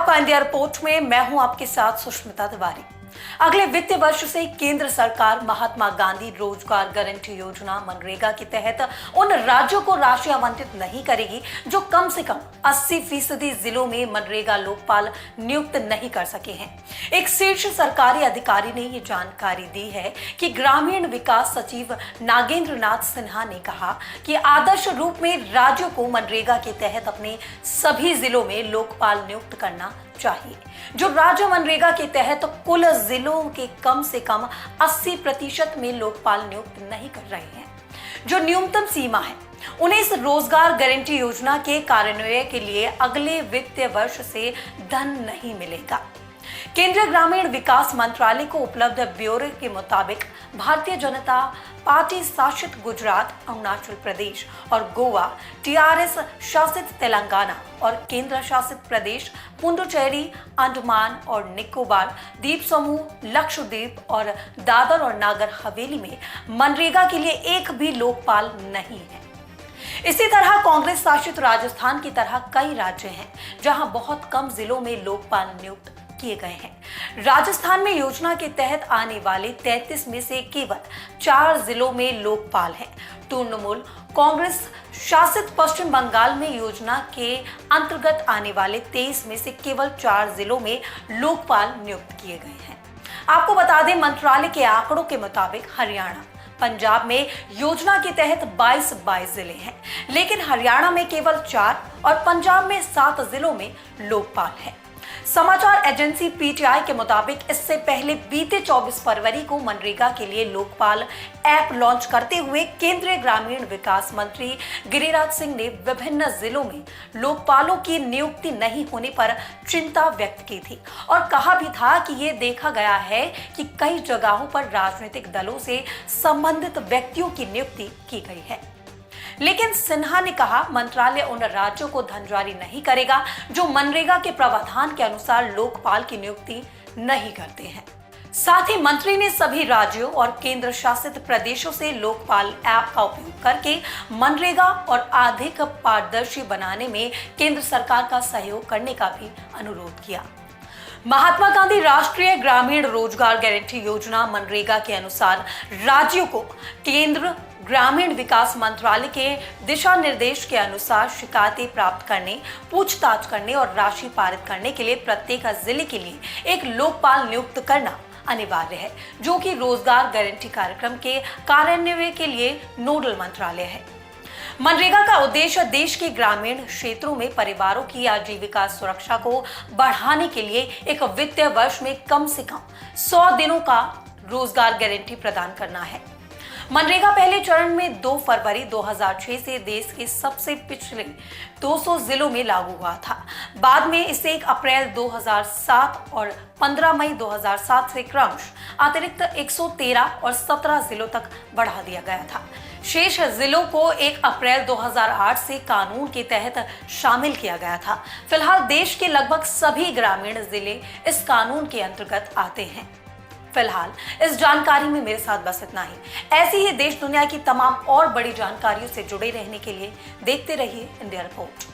आपका India report में मैं हूं आपके साथ सुष्मिता तिवारी। अगले वित्तीय वर्ष से केंद्र सरकार महात्मा गांधी रोजगार गारंटी योजना मनरेगा के तहत उन राज्यों को राशि आवंटित नहीं करेगी जो कम से कम 80% जिलों में मनरेगा लोकपाल नियुक्त नहीं कर सके हैं। एक शीर्ष सरकारी अधिकारी ने ये जानकारी दी है कि ग्रामीण विकास सचिव नागेंद्र नाथ सिन्हा ने कहा कि आदर्श रूप में राज्यों को मनरेगा के तहत अपने सभी जिलों में लोकपाल नियुक्त करना चाहिए। जो राज्य मनरेगा के तहत कुल जिलों के कम से कम 80% में लोकपाल नियुक्त नहीं कर रहे हैं, जो न्यूनतम सीमा है, उन्हें इस रोजगार गारंटी योजना के कार्यान्वयन के लिए अगले वित्तीय वर्ष से धन नहीं मिलेगा। केंद्रीय ग्रामीण विकास मंत्रालय को उपलब्ध ब्यौरे के मुताबिक भारतीय जनता पार्टी शासित गुजरात, अरुणाचल प्रदेश और गोवा, टीआरएस शासित तेलंगाना और केंद्र शासित प्रदेश पुडुचेरी, अंडमान और निकोबार द्वीप समूह, लक्षद्वीप और दादर और नागर हवेली में मनरेगा के लिए एक भी लोकपाल नहीं है। इसी तरह कांग्रेस शासित राजस्थान की तरह कई राज्य हैं जहां बहुत कम जिलों में लोकपाल नियुक्त किए गए हैं। राजस्थान में योजना के तहत आने वाले 33 में से केवल 4 जिलों में लोकपाल हैं। तृणमूल कांग्रेस शासित पश्चिम बंगाल में योजना के अंतर्गत आने वाले 23 में से केवल 4 जिलों में लोकपाल नियुक्त किए गए हैं। आपको बता दें, मंत्रालय के आंकड़ों के मुताबिक हरियाणा, पंजाब में योजना के तहत 22 जिले हैं, लेकिन हरियाणा में केवल 4 और पंजाब में 7 जिलों में लोकपाल है। समाचार एजेंसी पीटीआई के मुताबिक इससे पहले बीते 24 फरवरी को मनरेगा के लिए लोकपाल ऐप लॉन्च करते हुए केंद्रीय ग्रामीण विकास मंत्री गिरिराज सिंह ने विभिन्न जिलों में लोकपालों की नियुक्ति नहीं होने पर चिंता व्यक्त की थी और कहा भी था कि ये देखा गया है कि कई जगहों पर राजनीतिक दलों से संबंधित व्यक्तियों की नियुक्ति की गई है। लेकिन सिन्हा ने कहा, मंत्रालय उन राज्यों को धन जारी नहीं करेगा जो मनरेगा के प्रावधान के अनुसार लोकपाल की नियुक्ति नहीं करते हैं। साथ ही मंत्री ने सभी राज्यों और केंद्र शासित प्रदेशों से लोकपाल ऐप का उपयोग करके मनरेगा और अधिक पारदर्शी बनाने में केंद्र सरकार का सहयोग करने का भी अनुरोध किया। महात्मा गांधी राष्ट्रीय ग्रामीण रोजगार गारंटी योजना मनरेगा के अनुसार राज्यों को केंद्र ग्रामीण विकास मंत्रालय के दिशा निर्देश के अनुसार शिकायतें प्राप्त करने, पूछताछ करने और राशि पारित करने के लिए प्रत्येक जिले के लिए एक लोकपाल नियुक्त करना अनिवार्य है, जो कि रोजगार गारंटी कार्यक्रम के कार्यान्वयन के लिए नोडल मंत्रालय है। मनरेगा का उद्देश्य देश के ग्रामीण क्षेत्रों में परिवारों की आजीविका सुरक्षा को बढ़ाने के लिए एक वित्तीय वर्ष में कम से कम 100 दिनों का रोजगार गारंटी प्रदान करना है। मनरेगा पहले चरण में 2 फरवरी 2006 से देश के सबसे पिछड़े 200 जिलों में लागू हुआ था। बाद में इसे 1 अप्रैल 2007 और 15 मई 2007 से क्रमशः अतिरिक्त 113 और 17 जिलों तक बढ़ा दिया गया था। शेष जिलों को 1 अप्रैल 2008 से कानून के तहत शामिल किया गया था। फिलहाल देश के लगभग सभी ग्रामीण जिले इस कानून के अंतर्गत आते हैं। फिलहाल इस जानकारी में मेरे साथ बस इतना ही। ऐसी ही देश दुनिया की तमाम और बड़ी जानकारियों से जुड़े रहने के लिए देखते रहिए इंडिया रिपोर्ट।